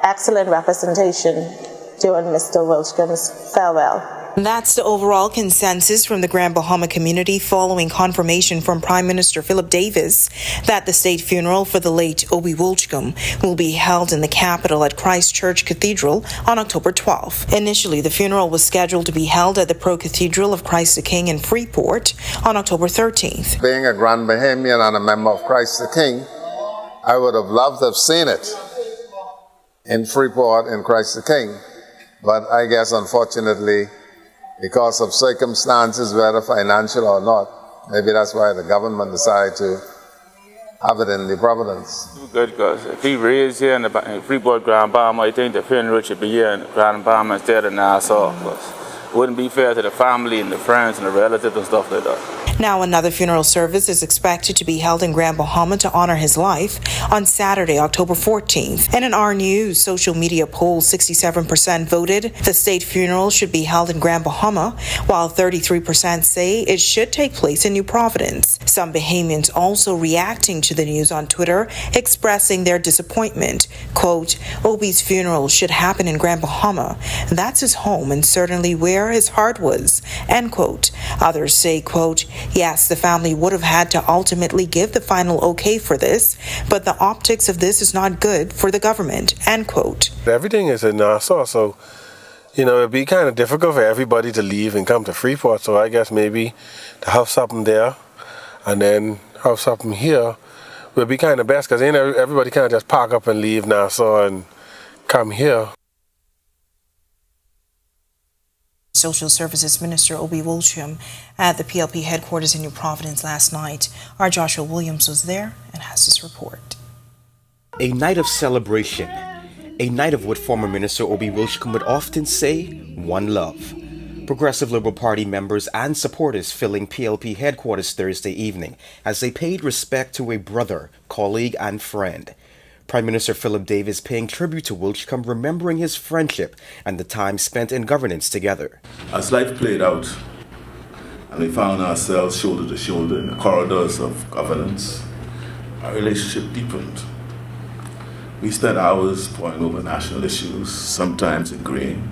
S9: excellent representation during Mr. Wilchcombe's farewell.
S22: That's the overall consensus from the Grand Bahama community following confirmation from Prime Minister Philip Davis that the state funeral for the late Obi Wilchcombe will be held in the capital at Christ Church Cathedral on October 12th. Initially, the funeral was scheduled to be held at the Pro Cathedral of Christ the King in Freeport on October 13th.
S11: Being a Grand Bahamian and a member of Christ the King, I would have loved to have seen it in Freeport in Christ the King, but I guess unfortunately, because of circumstances, whether financial or not, maybe that's why the government decided to have it in New Providence.
S12: Good, because if he raised here in Freeport, Grand Bahama, I think the funeral should be here in Grand Bahama instead of Nassau. It wouldn't be fair to the family and the friends and the relatives and stuff like that.
S22: Now, another funeral service is expected to be held in Grand Bahama to honor his life on Saturday, October 14th. In an Our News social media poll, 67% voted the state funeral should be held in Grand Bahama, while 33% say it should take place in New Providence. Some Bahamians also reacting to the news on Twitter, expressing their disappointment. Quote, Obi's funeral should happen in Grand Bahama. That's his home and certainly where his heart was. End quote. Others say, quote, yes, the family would have had to ultimately give the final okay for this, but the optics of this is not good for the government, end quote.
S24: Everything is in Nassau, so, it'd be kind of difficult for everybody to leave and come to Freeport, so I guess maybe to have something there and then have something here would be kind of best, because then everybody kind of just pack up and leave Nassau and come here.
S22: Social Services Minister Obi Wilchcombe at the PLP headquarters in New Providence last night. Our Joshua Williams was there and has this report.
S25: A night of celebration, a night of what former Minister Obi Wilchcombe would often say, one love. Progressive Liberal Party members and supporters filling PLP headquarters Thursday evening as they paid respect to a brother, colleague and friend. Prime Minister Philip Davis paying tribute to Wilchcombe, remembering his friendship and the time spent in governance together.
S16: As life played out and we found ourselves shoulder to shoulder in the corridors of governance, our relationship deepened. We spent hours poring over national issues, sometimes agreeing,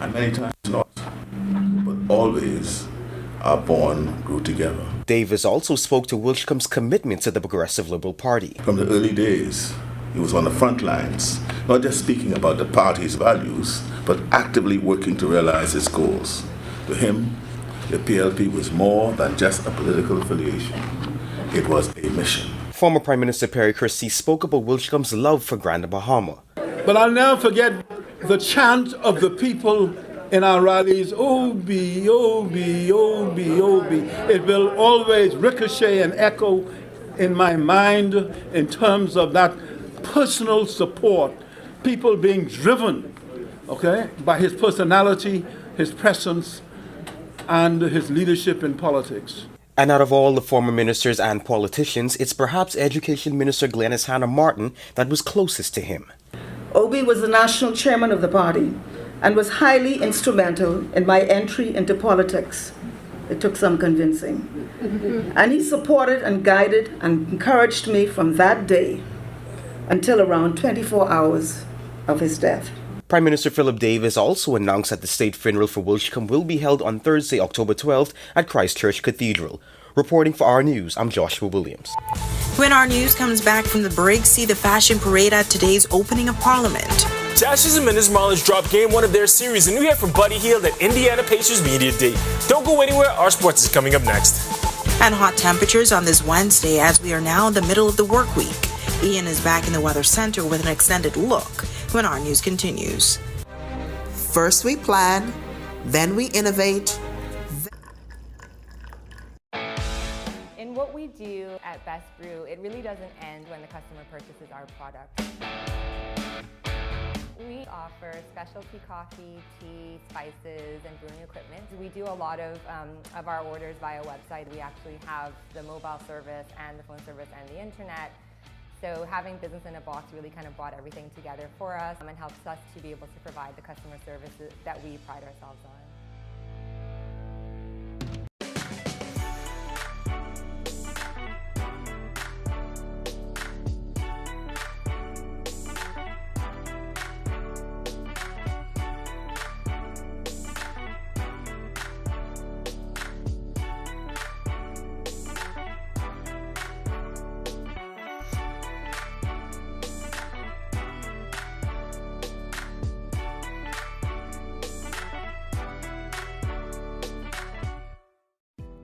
S16: and many times not. But always, our bond grew together.
S25: Davis also spoke to Wilchcombe's commitment to the Progressive Liberal Party.
S16: From the early days, he was on the front lines, not just speaking about the party's values, but actively working to realize its goals. To him, the PLP was more than just a political affiliation. It was a mission.
S25: Former Prime Minister Perry Christie spoke about Wilchcombe's love for Grand Bahama.
S26: But I'll never forget the chant of the people in our rallies, Obi, Obi, Obi, Obi. It will always ricochet and echo in my mind in terms of that personal support, people being driven, by his personality, his presence, and his leadership in politics.
S25: And out of all the former ministers and politicians, it's perhaps Education Minister Glenys Hannah Martin that was closest to him.
S27: Obi was the national chairman of the party and was highly instrumental in my entry into politics. It took some convincing. And he supported and guided and encouraged me from that day until around 24 hours of his death.
S25: Prime Minister Philip Davis also announced that the state funeral for Wilchcombe will be held on Thursday, October 12th at Christ Church Cathedral. Reporting for Our News, I'm Joshua Williams.
S22: When Our News comes back from the break, see the fashion parade at today's opening of Parliament.
S21: Dashes and Minutes Marlins drop game one of their series, and we hear from Buddy Hield at Indiana Pacers Media Day. Don't go anywhere, our sports is coming up next.
S22: And hot temperatures on this Wednesday as we are now in the middle of the work week. Ian is back in the Weather Center with an extended look when Our News continues.
S28: First we plan, then we innovate.
S14: do at Best Brew, it really doesn't end when the customer purchases our product. We offer specialty coffee, tea, spices, and brewing equipment. We do a lot of our orders via website. We actually have the mobile service and the phone service and the internet. So having business in a box really kind of brought everything together for us and helps us to be able to provide the customer services that we pride ourselves on.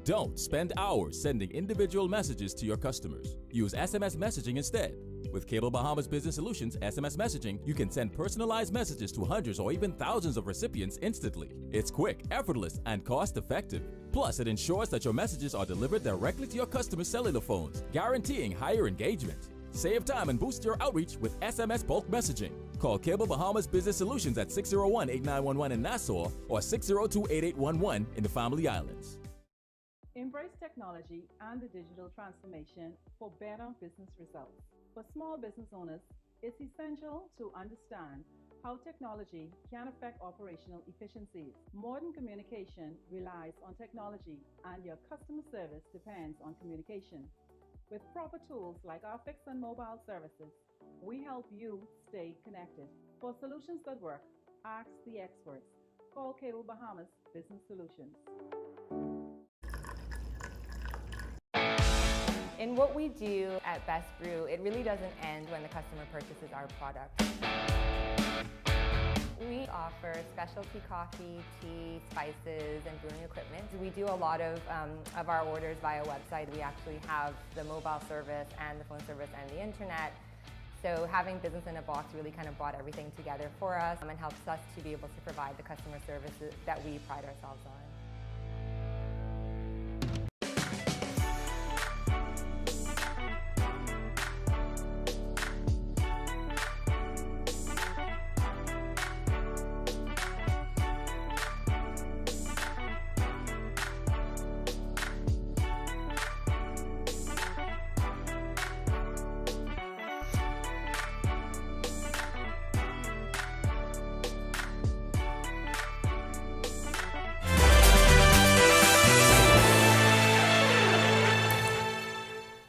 S15: Don't spend hours sending individual messages to your customers. Use SMS messaging instead. With Cable Bahamas Business Solutions SMS messaging, you can send personalized messages to hundreds or even thousands of recipients instantly. It's quick, effortless, and cost-effective. Plus, it ensures that your messages are delivered directly to your customers' cellular phones, guaranteeing higher engagement. Save time and boost your outreach with SMS bulk messaging. Call Cable Bahamas Business Solutions at 601-8911 in Nassau or 602-8811 in the Family Islands.
S13: Embrace technology and the digital transformation for better business results. For small business owners, it's essential to understand how technology can affect operational efficiencies. Modern communication relies on technology, and your customer service depends on communication. With proper tools like our fixed and mobile services, we help you stay connected. For solutions that work, ask the experts. Call Cable Bahamas Business Solutions.
S14: In what we do at Best Brew, it really doesn't end when the customer purchases our product. We offer specialty coffee, tea, spices, and brewing equipment. We do a lot of our orders via website. We actually have the mobile service and the phone service and the internet. So having business in a box really kind of brought everything together for us and helps us to be able to provide the customer services that we pride ourselves on.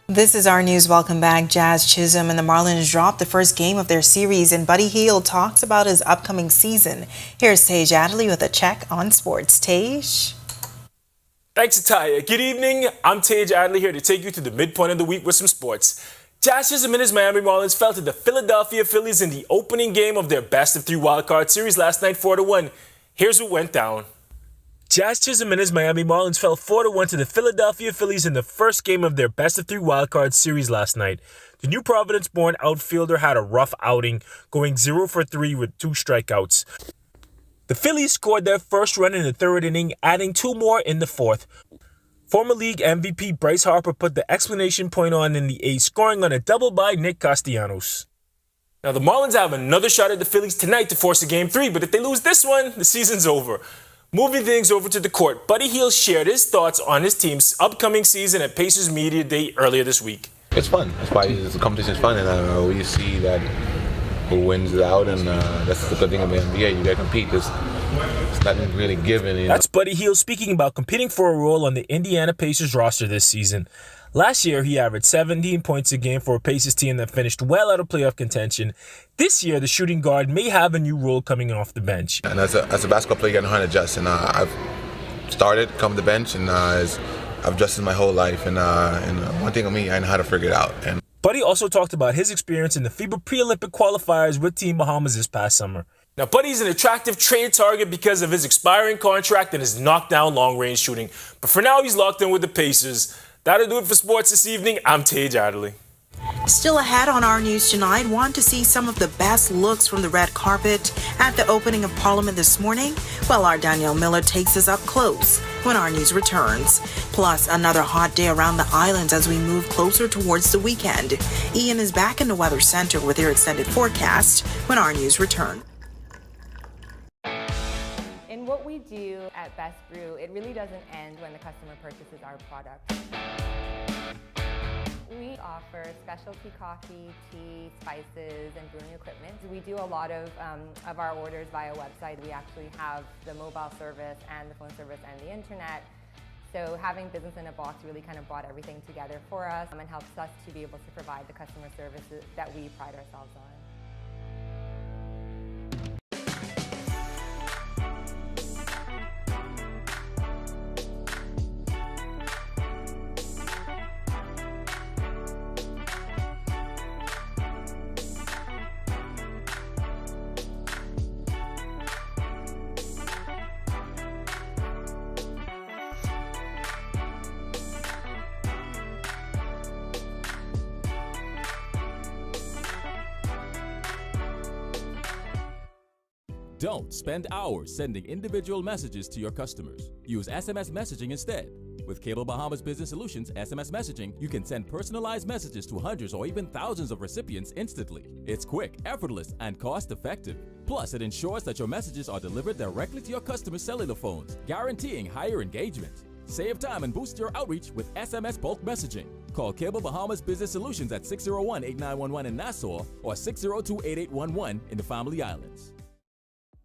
S22: This is our news. Welcome back. Jazz Chisholm and the Marlins dropped the first game of their series, and Buddy Hield talks about his upcoming season. Here's Tej Adderley with a check on sports. Tej?
S1: Thanks, Ataya. Good evening. I'm Tej Adderley here to take you to the midpoint of the week with some sports. Jazz Chisholm and his Miami Marlins fell to the Philadelphia Phillies in the opening game of their best-of-3 wildcard series last night 4-1. Here's what went down. Jazz Chisholm and his Miami Marlins fell 4-1 to the Philadelphia Phillies in the first game of their best-of-3 wildcard series last night. The New Providence-born outfielder had a rough outing, going 0 for 3 with 2 strikeouts. The Phillies scored their first run in the third inning, adding 2 more in the fourth. Former league MVP Bryce Harper put the exclamation point on in the eighth, scoring on a double by Nick Castellanos. Now, the Marlins have another shot at the Phillies tonight to force a Game 3, but if they lose this one, the season's over. Moving things over to the court, Buddy Hield shared his thoughts on his team's upcoming season at Pacers Media Day earlier this week.
S2: It's fun. That's why the competition's fun, and we see that who wins it out, and that's the good thing about the NBA. You got to compete. It's nothing really given. You know?
S1: That's Buddy Hield speaking about competing for a role on the Indiana Pacers roster this season. Last year, he averaged 17 points a game for a Pacers team that finished well out of playoff contention. This year, the shooting guard may have a new role coming off the bench.
S2: And as a basketball player, you got to learn to adjust. And I've started, come to the bench, and I've adjusted my whole life. And one thing on me, I know how to figure it out. And
S1: Buddy also talked about his experience in the FIBA pre-Olympic qualifiers with Team Bahamas this past summer. Now, Buddy's an attractive trade target because of his expiring contract and his knockdown long-range shooting. But for now, he's locked in with the Pacers. That'll do it for sports this evening. I'm Tej Adderley.
S22: Still ahead on our news tonight, want to see some of the best looks from the red carpet at the opening of Parliament this morning? Well, our Danielle Miller takes us up close when our news returns. Plus, another hot day around the islands as we move closer towards the weekend. Ian is back in the Weather Center with your extended forecast when our news returns.
S14: In what we do at Best Brew, it really doesn't end when the customer purchases our product. We offer specialty coffee, tea, spices, and brewing equipment. We do a lot of our orders via website. We actually have the mobile service and the phone service and the internet. So having business in a box really kind of brought everything together for us and helps us to be able to provide the customer services that we pride ourselves on.
S15: Don't spend hours sending individual messages to your customers. Use SMS messaging instead. With Cable Bahamas Business Solutions SMS messaging, you can send personalized messages to hundreds or even thousands of recipients instantly. It's quick, effortless, and cost-effective. Plus, it ensures that your messages are delivered directly to your customers' cellular phones, guaranteeing higher engagement. Save time and boost your outreach with SMS bulk messaging. Call Cable Bahamas Business Solutions at 601-8911 in Nassau or 602-8811 in the Family Islands.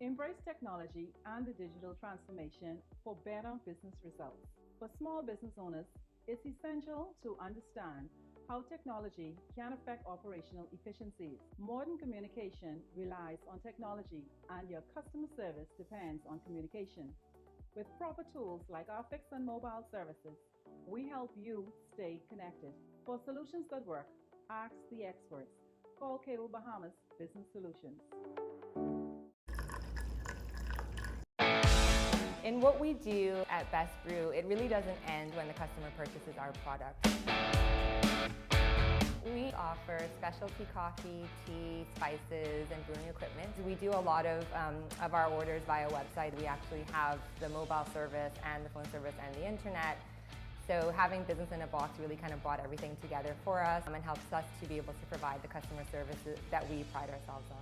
S13: Embrace technology and the digital transformation for better business results. For small business owners, it's essential to understand how technology can affect operational efficiencies. Modern communication relies on technology, and your customer service depends on communication. With proper tools like our fixed and mobile services, we help you stay connected. For solutions that work, ask the experts. Call Cable Bahamas Business Solutions.
S14: In what we do at Best Brew, it really doesn't end when the customer purchases our product. We offer specialty coffee, tea, spices, and brewing equipment. We do a lot of our orders via website. We actually have the mobile service and the phone service and the internet. So having business in a box really kind of brought everything together for us and helps us to be able to provide the customer services that we pride ourselves on.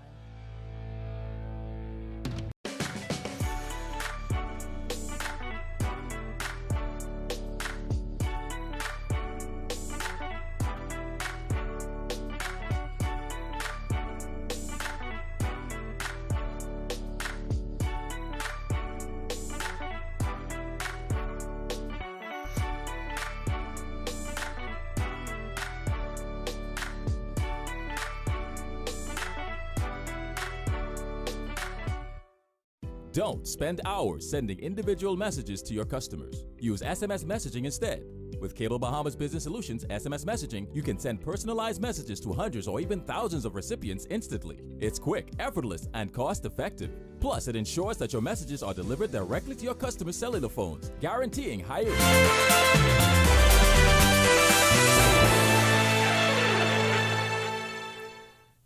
S15: Don't spend hours sending individual messages to your customers. Use SMS messaging instead. With Cable Bahamas Business Solutions SMS messaging, you can send personalized messages to hundreds or even thousands of recipients instantly. It's quick, effortless, and cost-effective. Plus, it ensures that your messages are delivered directly to your customers' cellular phones, guaranteeing higher...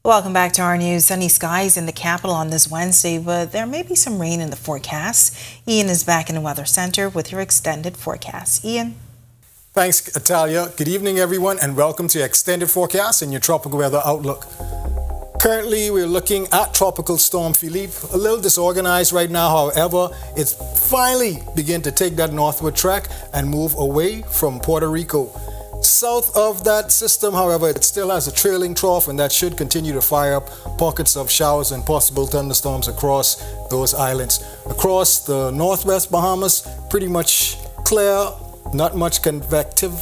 S22: Welcome back to our news. Sunny skies in the capital on this Wednesday, but there may be some rain in the forecast. Ian is back in the Weather Center with your extended forecast. Ian?
S21: Thanks, Atalia. Good evening, everyone, and welcome to your extended forecast and your tropical weather outlook. Currently, we're looking at Tropical Storm Philippe. A little disorganized right now, however, it's finally begin to take that northward track and move away from Puerto Rico. South of that system, however, it still has a trailing trough, and that should continue to fire up pockets of showers and possible thunderstorms across those islands. Across the northwest Bahamas, pretty much clear, not much convective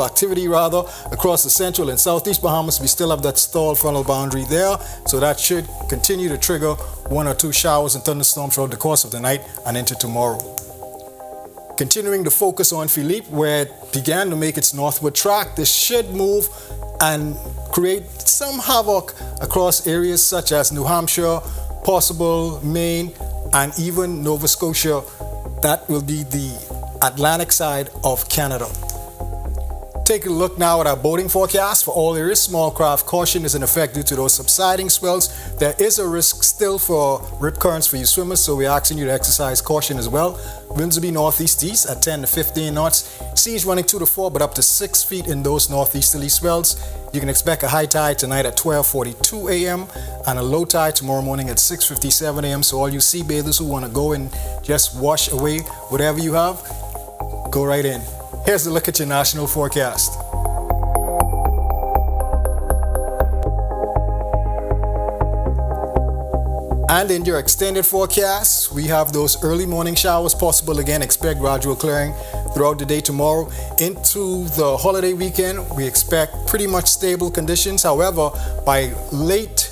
S21: activity rather. Across the central and southeast Bahamas, we still have that stalled frontal boundary there, so that should continue to trigger one or two showers and thunderstorms throughout the course of the night and into tomorrow. Continuing to focus on Philippe, where it began to make its northward track, this should move and create some havoc across areas such as New Hampshire, possible Maine, and even Nova Scotia. That will be the Atlantic side of Canada. Take a look now at our boating forecast. For all areas, small craft caution is in effect due to those subsiding swells. There is a risk still for rip currents for you swimmers, so we're asking you to exercise caution as well. Winds will be northeast-east at 10 to 15 knots. Seas running 2 to 4, but up to 6 feet in those northeasterly swells. You can expect a high tide tonight at 12:42 a.m. and a low tide tomorrow morning at 6:57 a.m. So all you sea bathers who want to go and just wash away whatever you have, go right in. Here's a look at your national forecast. And in your extended forecast, we have those early morning showers possible again. Expect gradual clearing throughout the day tomorrow. Into the holiday weekend, we expect pretty much stable conditions. However, by late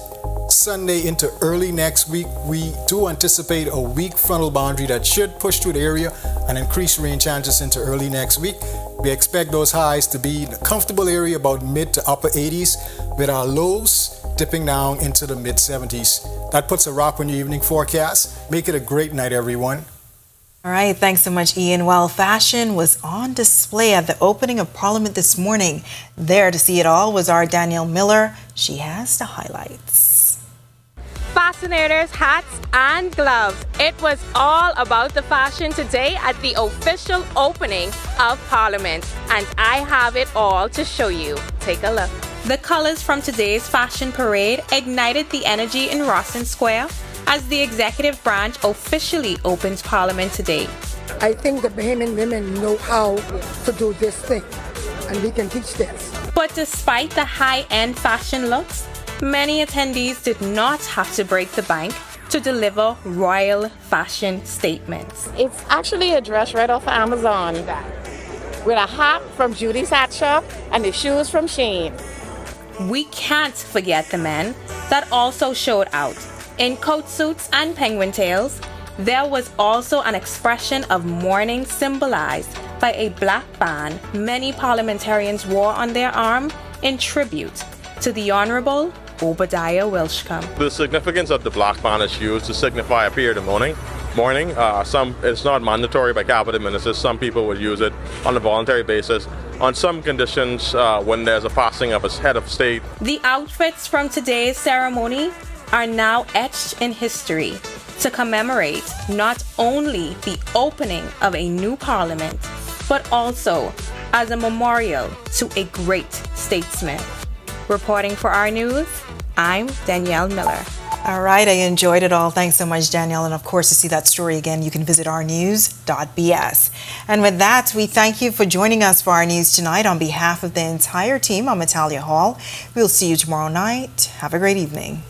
S21: Sunday into early next week, we do anticipate a weak frontal boundary that should push through the area and increase rain chances into early next week. We expect those highs to be in a comfortable area about mid to upper 80s, with our lows dipping down into the mid 70s. That puts a wrap on your evening forecast. Make it a great night, everyone.
S22: All right, thanks so much, Ian. Well, fashion was on display at the opening of Parliament this morning. There to see it all was our Danielle Miller. She has the highlights.
S3: Fascinators, hats, and gloves. It was all about the fashion today at the official opening of Parliament. And I have it all to show you. Take a look. The colors from today's fashion parade ignited the energy in Rawson Square as the executive branch officially opens Parliament today.
S4: I think the Bahamian women know how to do this thing, and we can teach this.
S3: But despite the high-end fashion looks, many attendees did not have to break the bank to deliver royal fashion statements.
S6: It's actually a dress right off of Amazon with a hat from Judy's Hat Shop and the shoes from Shein.
S3: We can't forget the men that also showed out. In coat suits and penguin tails, there was also an expression of mourning symbolized by a black band many parliamentarians wore on their arm in tribute to the Honourable Obi Wilchcombe.
S17: The significance of the black band is used to signify a period of mourning. It's not mandatory by cabinet ministers. Some people will use it on a voluntary basis. On some conditions, when there's a passing of a head of state.
S3: The outfits from today's ceremony are now etched in history to commemorate not only the opening of a new parliament, but also as a memorial to a great statesman. Reporting for Our News, I'm Danielle Miller.
S22: All right, I enjoyed it all. Thanks so much, Danielle. And of course, to see that story again, you can visit ournews.bs. And with that, we thank you for joining us for Our News tonight. On behalf of the entire team, I'm Natalia Hall. We'll see you tomorrow night. Have a great evening.